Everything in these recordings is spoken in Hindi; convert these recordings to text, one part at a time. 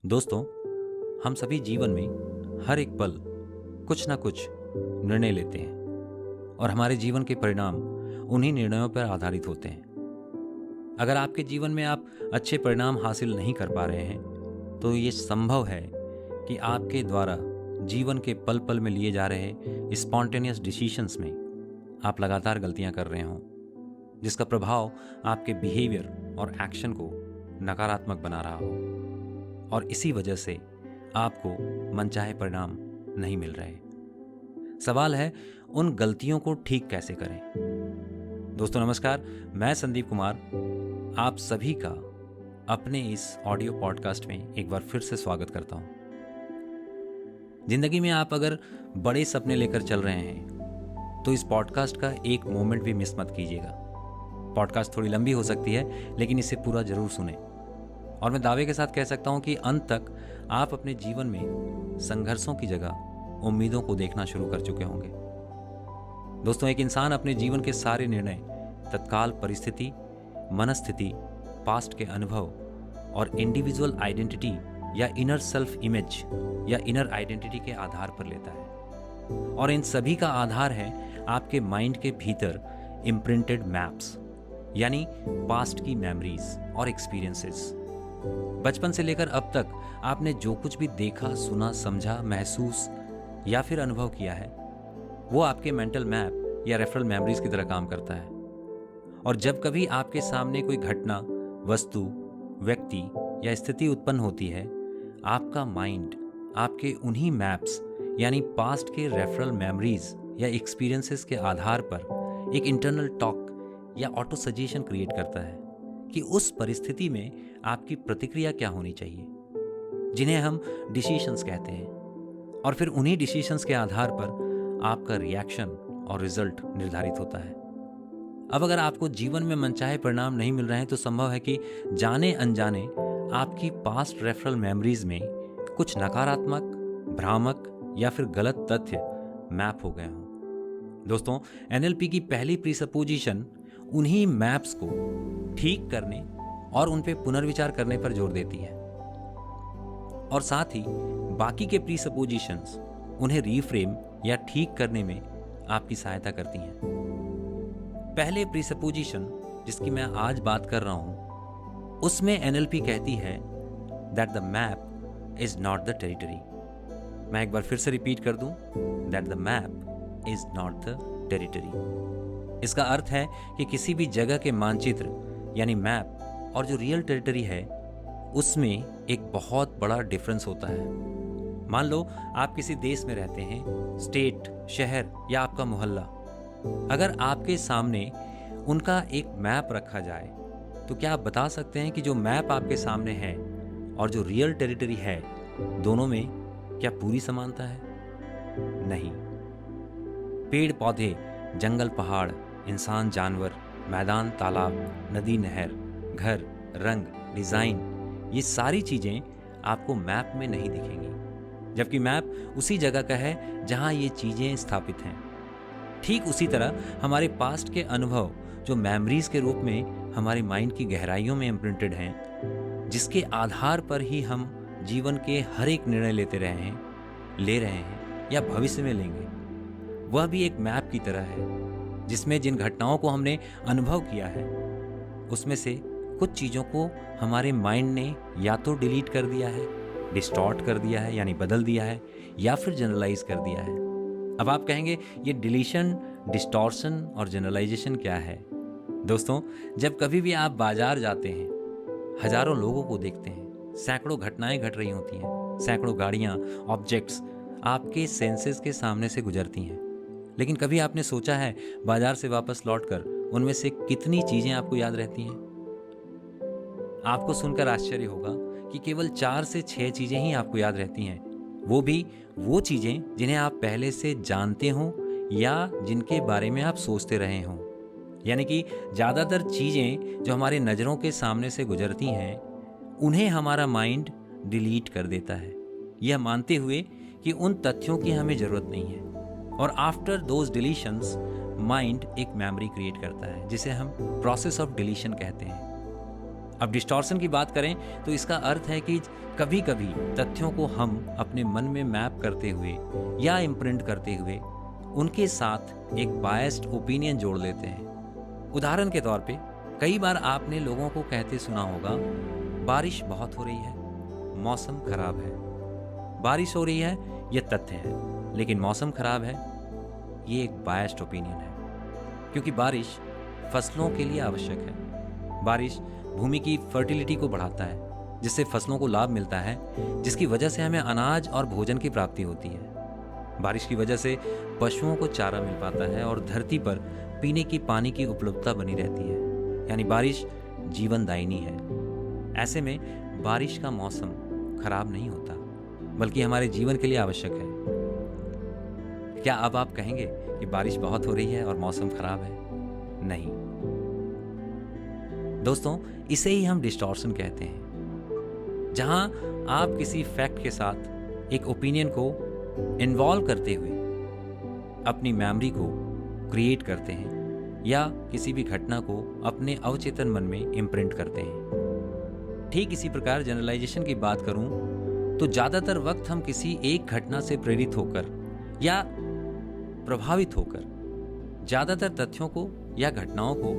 दोस्तों, हम सभी जीवन में हर एक पल कुछ ना कुछ निर्णय लेते हैं और हमारे जीवन के परिणाम उन्हीं निर्णयों पर आधारित होते हैं। अगर आपके जीवन में आप अच्छे परिणाम हासिल नहीं कर पा रहे हैं, तो ये संभव है कि आपके द्वारा जीवन के पल पल में लिए जा रहे स्पॉन्टेनियस डिसीशंस में आप लगातार गलतियां कर रहे हों, जिसका प्रभाव आपके बिहेवियर और एक्शन को नकारात्मक बना रहा हो और इसी वजह से आपको मनचाहे परिणाम नहीं मिल रहे। सवाल है, उन गलतियों को ठीक कैसे करें। दोस्तों नमस्कार, मैं संदीप कुमार आप सभी का अपने इस ऑडियो पॉडकास्ट में एक बार फिर से स्वागत करता हूं। जिंदगी में आप अगर बड़े सपने लेकर चल रहे हैं तो इस पॉडकास्ट का एक मोमेंट भी मिस मत कीजिएगा। पॉडकास्ट थोड़ी लंबी हो सकती है, लेकिन इसे पूरा जरूर सुने और मैं दावे के साथ कह सकता हूं कि अंत तक आप अपने जीवन में संघर्षों की जगह उम्मीदों को देखना शुरू कर चुके होंगे। दोस्तों, एक इंसान अपने जीवन के सारे निर्णय तत्काल परिस्थिति, मनस्थिति, पास्ट के अनुभव और इंडिविजुअल आइडेंटिटी या इनर सेल्फ इमेज या इनर आइडेंटिटी के आधार पर लेता है और इन सभी का आधार है आपके माइंड के भीतर इम्प्रिंटेड मैप्स यानी पास्ट की मेमोरीज और एक्सपीरियंसेस। बचपन से लेकर अब तक आपने जो कुछ भी देखा, सुना, समझा, महसूस या फिर अनुभव किया है, वो आपके मेंटल मैप या रेफरल मेमोरीज की तरह काम करता है। और जब कभी आपके सामने कोई घटना, वस्तु, व्यक्ति या स्थिति उत्पन्न होती है, आपका माइंड आपके उन्हीं मैप्स यानी पास्ट के रेफरल मेमोरीज या एक्सपीरियंसेस के आधार पर एक इंटरनल टॉक या ऑटो सजेशन क्रिएट करता है कि उस परिस्थिति में आपकी प्रतिक्रिया क्या होनी चाहिए, जिन्हें हम डिसीशंस कहते हैं। और फिर उन्हीं डिसीशंस के आधार पर आपका रिएक्शन और रिजल्ट निर्धारित होता है। अब अगर आपको जीवन में मनचाहे परिणाम नहीं मिल रहे हैं, तो संभव है कि जाने अनजाने आपकी पास्ट रेफरल मेमोरीज में कुछ नकारात्मक, भ्रामक या फिर गलत तथ्य मैप हो गए हों। दोस्तों, एनएलपी की पहली प्रीसपोजिशन उन्हीं मैप्स को ठीक करने और उन पे पुनर्विचार करने पर जोर देती है और साथ ही बाकी के प्रीसपोजिशंस उन्हें रीफ्रेम या ठीक करने में आपकी सहायता करती हैं। पहले प्रीसपोजिशन जिसकी मैं आज बात कर रहा हूं, उसमें एनएलपी कहती है that the map is not the territory. मैं एक बार फिर से रिपीट कर दूं, that the map is not the territory. इसका अर्थ है कि किसी भी जगह के मानचित्र यानी मैप और जो रियल टेरिटरी है, उसमें एक बहुत बड़ा डिफरेंस होता है। मान लो आप किसी देश में रहते हैं, स्टेट, शहर या आपका मोहल्ला। अगर आपके सामने उनका एक मैप रखा जाए, तो क्या आप बता सकते हैं कि जो मैप आपके सामने है और जो रियल टेरिटरी है, दोनों में क्या पूरी समानता है? नहीं। पेड़ पौधे, जंगल पहाड़, इंसान जानवर, मैदान तालाब, नदी नहर, घर, रंग, डिज़ाइन, ये सारी चीज़ें आपको मैप में नहीं दिखेंगी, जबकि मैप उसी जगह का है जहाँ ये चीज़ें स्थापित हैं। ठीक उसी तरह हमारे पास्ट के अनुभव जो मेमोरीज के रूप में हमारी माइंड की गहराइयों में इम्प्रिंटेड हैं, जिसके आधार पर ही हम जीवन के हर एक निर्णय ले रहे हैं या भविष्य में लेंगे, वह भी एक मैप की तरह है, जिसमें जिन घटनाओं को हमने अनुभव किया है, उसमें से कुछ चीज़ों को हमारे माइंड ने या तो डिलीट कर दिया है, डिस्टॉर्ट कर दिया है यानी बदल दिया है, या फिर जनरलाइज कर दिया है। अब आप कहेंगे, ये डिलीशन, डिस्टॉर्शन और जनरलाइजेशन क्या है? दोस्तों, जब कभी भी आप बाजार जाते हैं, हजारों लोगों को देखते हैं, सैकड़ों घटनाएं घट रही होती हैं, सैकड़ों गाड़ियाँ, ऑब्जेक्ट्स आपके सेंसेस के सामने से गुजरती हैं, लेकिन कभी आपने सोचा है बाजार से वापस लौटकर उनमें से कितनी चीजें आपको याद रहती हैं? आपको सुनकर आश्चर्य होगा कि केवल 4 से 6 चीजें ही आपको याद रहती हैं, वो भी वो चीजें जिन्हें आप पहले से जानते हो या जिनके बारे में आप सोचते रहे हो। यानी कि ज्यादातर चीजें जो हमारे नजरों के सामने से गुजरती हैं, उन्हें हमारा माइंड डिलीट कर देता है, यह मानते हुए कि उन तथ्यों की हमें जरूरत नहीं है। और आफ्टर दोज डिलीशंस माइंड एक मेमोरी क्रिएट करता है, जिसे हम प्रोसेस ऑफ डिलीशन कहते हैं। अब डिस्टॉर्शन की बात करें तो इसका अर्थ है कि कभी कभी तथ्यों को हम अपने मन में मैप करते हुए या इम्प्रिंट करते हुए उनके साथ एक बायस्ड ओपिनियन जोड़ लेते हैं। उदाहरण के तौर पे कई बार आपने लोगों को कहते सुना होगा, बारिश बहुत हो रही है, मौसम खराब है। बारिश हो रही है यह तथ्य है, लेकिन मौसम खराब है ये एक बायस्ड ओपिनियन है, क्योंकि बारिश फसलों के लिए आवश्यक है। बारिश भूमि की फर्टिलिटी को बढ़ाता है, जिससे फसलों को लाभ मिलता है, जिसकी वजह से हमें अनाज और भोजन की प्राप्ति होती है। बारिश की वजह से पशुओं को चारा मिल पाता है और धरती पर पीने की पानी की उपलब्धता बनी रहती है। यानी बारिश जीवनदायिनी है। ऐसे में बारिश का मौसम खराब नहीं होता, बल्कि हमारे जीवन के लिए आवश्यक है। क्या अब आप कहेंगे कि बारिश बहुत हो रही है और मौसम खराब है? नहीं दोस्तों, इसे ही हम डिस्टॉर्शन कहते हैं, जहां आप किसी फैक्ट के साथ एक ओपिनियन को इन्वॉल्व करते हुए अपनी मेमोरी को क्रिएट करते हैं या किसी भी घटना को अपने अवचेतन मन में इम्प्रिंट करते हैं। ठीक इसी प्रकार जनरलाइजेशन की बात करूं तो ज्यादातर वक्त हम किसी एक घटना से प्रेरित होकर या प्रभावित होकर ज्यादातर तथ्यों को या घटनाओं को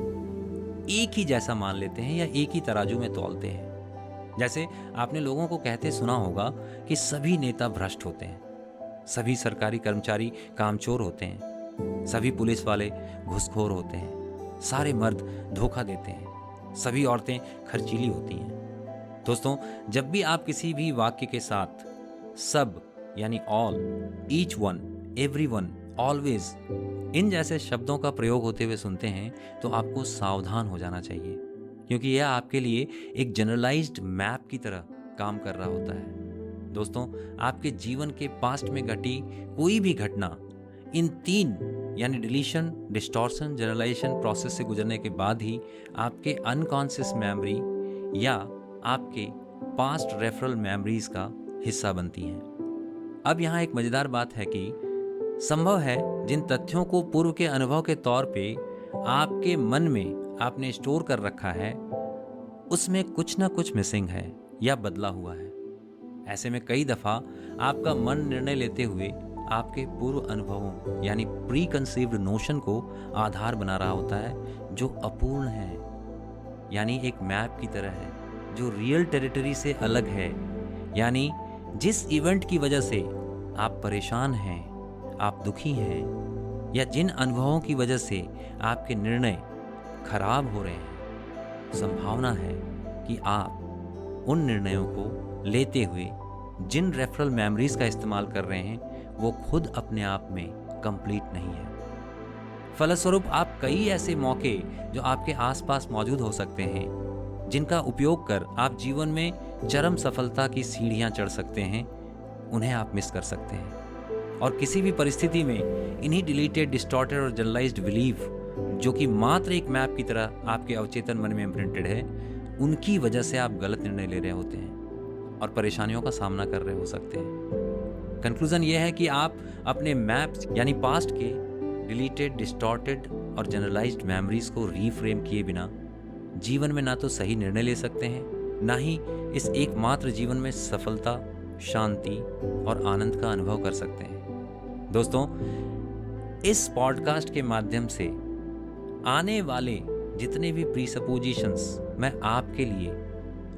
एक ही जैसा मान लेते हैं या एक ही तराजू में तौलते हैं। जैसे आपने लोगों को कहते सुना होगा कि सभी नेता भ्रष्ट होते हैं, सभी सरकारी कर्मचारी कामचोर होते हैं, सभी पुलिस वाले घूसखोर होते हैं, सारे मर्द धोखा देते हैं, सभी औरतें खर्चीली होती हैं। दोस्तों, जब भी आप किसी भी वाक्य के साथ सब यानी all, each one, everyone, always in जैसे शब्दों का प्रयोग होते हुए सुनते हैं तो आपको सावधान हो जाना चाहिए, क्योंकि यह आपके लिए एक जनरलाइज्ड मैप की तरह काम कर रहा होता है। दोस्तों, आपके जीवन के पास्ट में घटी कोई भी घटना इन तीन यानी डिलीशन, डिस्टॉर्शन, जनरलाइजेशन प्रोसेस से गुजरने के बाद ही आपके अनकॉन्शियस मेमोरी या आपके पास्ट रेफरल मेमोरीज का हिस्सा बनती हैं। अब यहाँ एक मजेदार बात है कि संभव है जिन तथ्यों को पूर्व के अनुभव के तौर पे आपके मन में आपने स्टोर कर रखा है, उसमें कुछ ना कुछ मिसिंग है या बदला हुआ है। ऐसे में कई दफा आपका मन निर्णय लेते हुए आपके पूर्व अनुभवों यानी प्री कंसीव्ड नोशन को आधार बना रहा होता है, जो अपूर्ण है, यानी एक मैप की तरह है जो रियल टेरिटरी से अलग है। यानी जिस इवेंट की वजह से आप परेशान हैं, आप दुखी हैं, या जिन अनुभवों की वजह से आपके निर्णय खराब हो रहे हैं, संभावना है कि आप उन निर्णयों को लेते हुए जिन रेफरल मेमोरीज का इस्तेमाल कर रहे हैं वो खुद अपने आप में कंप्लीट नहीं है। फलस्वरूप आप कई ऐसे मौके जो आपके आसपास मौजूद हो सकते हैं, जिनका उपयोग कर आप जीवन में चरम सफलता की सीढ़ियां चढ़ सकते हैं, उन्हें आप मिस कर सकते हैं। और किसी भी परिस्थिति में इन्हीं डिलीटेड, डिस्टॉर्टेड और जनरलाइज्ड बिलीफ, जो कि मात्र एक मैप की तरह आपके अवचेतन मन में इम्प्रिंटेड है, उनकी वजह से आप गलत निर्णय ले रहे होते हैं और परेशानियों का सामना कर रहे हो सकते हैं। कंक्लूजन यह है कि आप अपने मैप्स यानी पास्ट के डिलीटेड, डिस्टॉर्टेड और जनरलाइज्ड मेमोरीज को रीफ्रेम किए बिना जीवन में ना तो सही निर्णय ले सकते हैं, ना ही इस एकमात्र जीवन में सफलता, शांति और आनंद का अनुभव कर सकते हैं। दोस्तों, इस पॉडकास्ट के माध्यम से आने वाले जितने भी प्रीसपोजिशंस मैं आपके लिए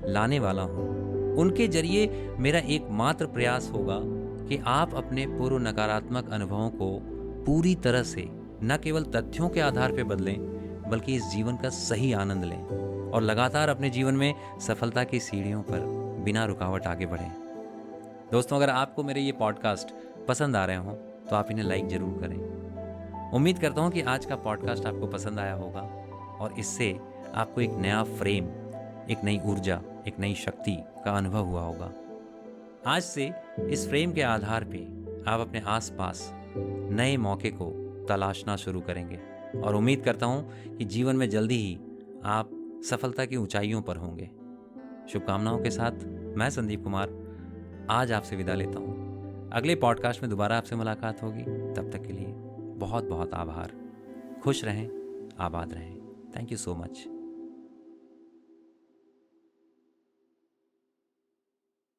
लाने वाला हूं, उनके जरिए मेरा एकमात्र प्रयास होगा कि आप अपने पूर्व नकारात्मक अनुभवों को पूरी तरह से न केवल तथ्यों के आधार पर बदलें, बल्कि इस जीवन का सही आनंद लें और लगातार अपने जीवन में सफलता की सीढ़ियों पर बिना रुकावट आगे बढ़ें। दोस्तों, अगर आपको मेरे ये पॉडकास्ट पसंद आ रहे हों तो आप इन्हें लाइक ज़रूर करें। उम्मीद करता हूँ कि आज का पॉडकास्ट आपको पसंद आया होगा और इससे आपको एक नया फ्रेम, एक नई ऊर्जा, एक नई शक्ति का अनुभव हुआ होगा। आज से इस फ्रेम के आधार पे आप अपने आसपास नए मौके को तलाशना शुरू करेंगे और उम्मीद करता हूँ कि जीवन में जल्दी ही आप सफलता की ऊंचाइयों पर होंगे। शुभकामनाओं के साथ मैं संदीप कुमार आज आपसे विदा लेता हूँ। अगले पॉडकास्ट में दोबारा आपसे मुलाकात होगी। तब तक के लिए बहुत बहुत आभार। खुश रहें, आबाद रहें। Thank you so much.